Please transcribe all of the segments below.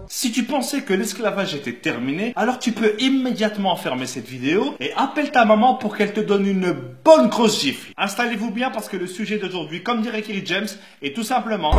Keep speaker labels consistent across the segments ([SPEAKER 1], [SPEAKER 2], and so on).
[SPEAKER 1] Si tu pensais que l'esclavage était terminé, alors tu peux immédiatement fermer cette vidéo et appelle ta maman pour qu'elle te donne une bonne grosse gifle. Installez-vous bien parce que le sujet d'aujourd'hui, comme dirait Kerry James, est tout simplement...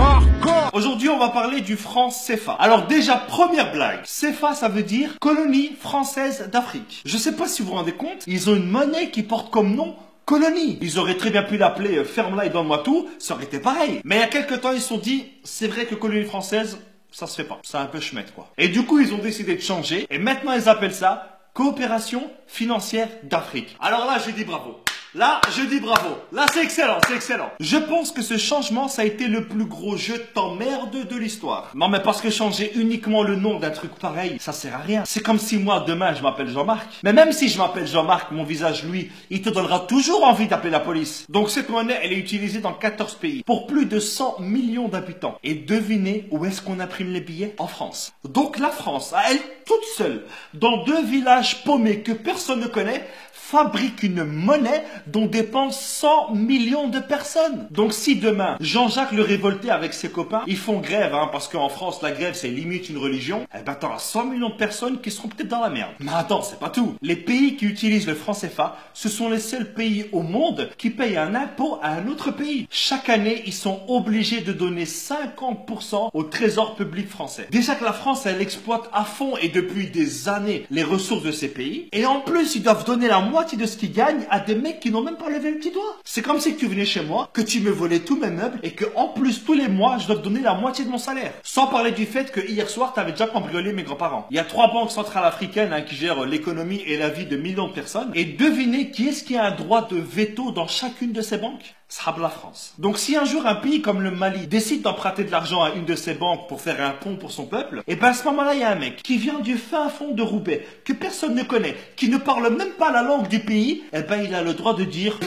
[SPEAKER 1] Aujourd'hui, on va parler du franc CFA. Alors déjà, première blague. CFA, ça veut dire colonie française d'Afrique. Je sais pas si vous vous rendez compte, ils ont une monnaie qui porte comme nom colonie. Ils auraient très bien pu l'appeler ferme-la et donne-moi tout, ça aurait été pareil. Mais il y a quelques temps, ils se sont dit, c'est vrai que colonie française, ça se fait pas. C'est un peu chmette, quoi. Et du coup, ils ont décidé de changer. Et maintenant, ils appellent ça coopération financière d'Afrique. Alors là, je dis bravo. Là, je dis bravo. Là, c'est excellent, c'est excellent. Je pense que ce changement, ça a été le plus gros jeu de t'emmerde de l'histoire. Non, mais parce que changer uniquement le nom d'un truc pareil, ça sert à rien. C'est comme si moi, demain, je m'appelle Jean-Marc. Mais même si je m'appelle Jean-Marc, mon visage, lui, il te donnera toujours envie d'appeler la police. Donc cette monnaie, elle est utilisée dans 14 pays, pour plus de 100 millions d'habitants. Et devinez où est-ce qu'on imprime les billets? En France. Donc la France, à elle toute seule, dans 2 villages paumés que personne ne connaît, fabrique une monnaie dont dépensent 100 millions de personnes. Donc si demain, Jean-Jacques le Révolté avec ses copains, ils font grève, parce qu'en France, la grève, c'est limite une religion, eh ben t'auras 100 millions de personnes qui seront peut-être dans la merde. Mais attends, c'est pas tout. Les pays qui utilisent le franc CFA, ce sont les seuls pays au monde qui payent un impôt à un autre pays. Chaque année, ils sont obligés de donner 50% au trésor public français. Déjà que la France, elle exploite à fond et depuis des années les ressources de ces pays. Et en plus, ils doivent donner la moitié de ce qu'ils gagnent à des mecs qui n'ont même pas levé le petit doigt. C'est comme si tu venais chez moi, que tu me volais tous mes meubles et que en plus tous les mois je dois te donner la moitié de mon salaire. Sans parler du fait que hier soir tu avais déjà cambriolé mes grands-parents. Il y a 3 banques centrales africaines qui gèrent l'économie et la vie de millions de personnes. Et devinez qui est-ce qui a un droit de veto dans chacune de ces banques? Ça sera la France. Donc si un jour un pays comme le Mali décide d'emprunter de l'argent à une de ces banques pour faire un pont pour son peuple, et ben à ce moment-là il y a un mec qui vient du fin fond de Roubaix, que personne ne connaît, qui ne parle même pas la langue du pays, et ben il a le droit de dire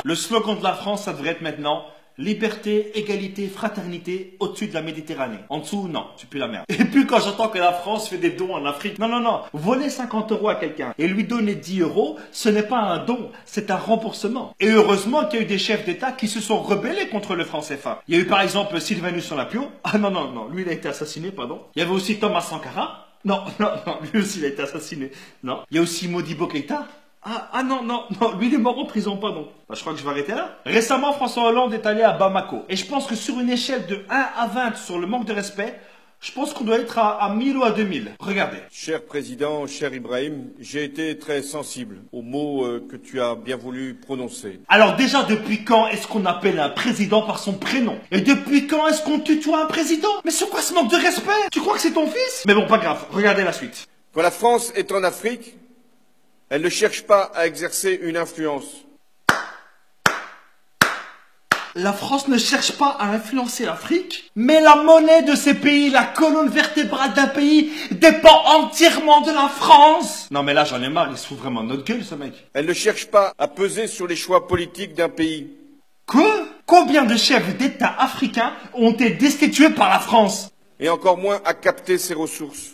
[SPEAKER 1] le slogan de la France, ça devrait être maintenant liberté, égalité, fraternité au-dessus de la Méditerranée. En dessous, non, tu pues la merde. Et puis quand j'entends que la France fait des dons en Afrique, non, voler 50 € à quelqu'un et lui donner 10 €, ce n'est pas un don, c'est un remboursement. Et heureusement qu'il y a eu des chefs d'État qui se sont rebellés contre le franc CFA. Il y a eu par exemple Sylvanus Olympio. Ah non, lui il a été assassiné, pardon. Il y avait aussi Thomas Sankara. Non, lui aussi il a été assassiné. Non. Il y a aussi Modibo Keïta. Non, lui il est mort en prison, pardon. Je crois que je vais arrêter là. Récemment, François Hollande est allé à Bamako. Et je pense que sur une échelle de 1 à 20 sur le manque de respect, je pense qu'on doit être à 1000 ou à 2000. Regardez.
[SPEAKER 2] Cher Président, cher Ibrahim, j'ai été très sensible aux mots que tu as bien voulu prononcer.
[SPEAKER 1] Alors déjà, depuis quand est-ce qu'on appelle un président par son prénom? Et depuis quand est-ce qu'on tutoie un président? Mais c'est quoi ce manque de respect? Tu crois que c'est ton fils? Mais bon, pas grave, regardez la suite.
[SPEAKER 2] Quand la France est en Afrique, elle ne cherche pas à exercer une influence.
[SPEAKER 1] La France ne cherche pas à influencer l'Afrique, mais la monnaie de ces pays, la colonne vertébrale d'un pays, dépend entièrement de la France. Non mais là j'en ai marre, il se fout vraiment de notre gueule ce mec.
[SPEAKER 2] Elle ne cherche pas à peser sur les choix politiques d'un pays.
[SPEAKER 1] Quoi? Combien de chefs d'État africains ont été destitués par la France?
[SPEAKER 2] Et encore moins à capter ses ressources.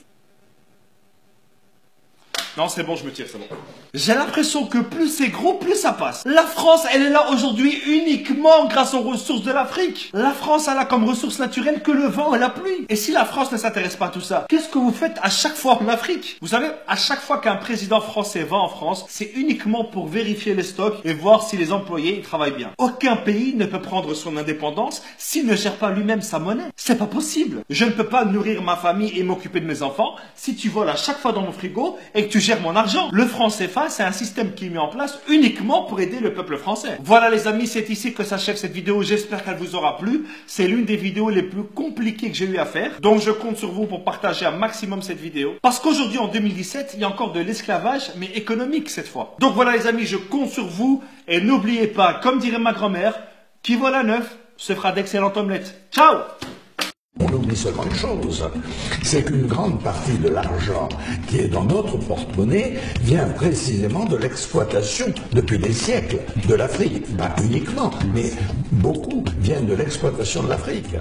[SPEAKER 1] Non, c'est bon, je me tire, c'est bon. J'ai l'impression que plus c'est gros, plus ça passe. La France, elle est là aujourd'hui uniquement grâce aux ressources de l'Afrique. La France, elle a comme ressource naturelle que le vent et la pluie. Et si la France ne s'intéresse pas à tout ça, qu'est-ce que vous faites à chaque fois en Afrique? Vous savez, à chaque fois qu'un président français va en France, c'est uniquement pour vérifier les stocks et voir si les employés travaillent bien. Aucun pays ne peut prendre son indépendance s'il ne gère pas lui-même sa monnaie. C'est pas possible. Je ne peux pas nourrir ma famille et m'occuper de mes enfants si tu voles à chaque fois dans mon frigo et que tu gères mon argent. Le franc CFA, c'est un système qui est mis en place uniquement pour aider le peuple français. Voilà les amis, c'est ici que s'achève cette vidéo. J'espère qu'elle vous aura plu. C'est l'une des vidéos les plus compliquées que j'ai eu à faire. Donc je compte sur vous pour partager un maximum cette vidéo. Parce qu'aujourd'hui, en 2017, il y a encore de l'esclavage, mais économique cette fois. Donc voilà les amis, je compte sur vous. Et n'oubliez pas, comme dirait ma grand-mère, qui vole à neuf se fera d'excellentes omelettes. Ciao!
[SPEAKER 3] On oublie seulement une chose, c'est qu'une grande partie de l'argent qui est dans notre porte-monnaie vient précisément de l'exploitation, depuis des siècles, de l'Afrique. Pas uniquement, mais beaucoup viennent de l'exploitation de l'Afrique.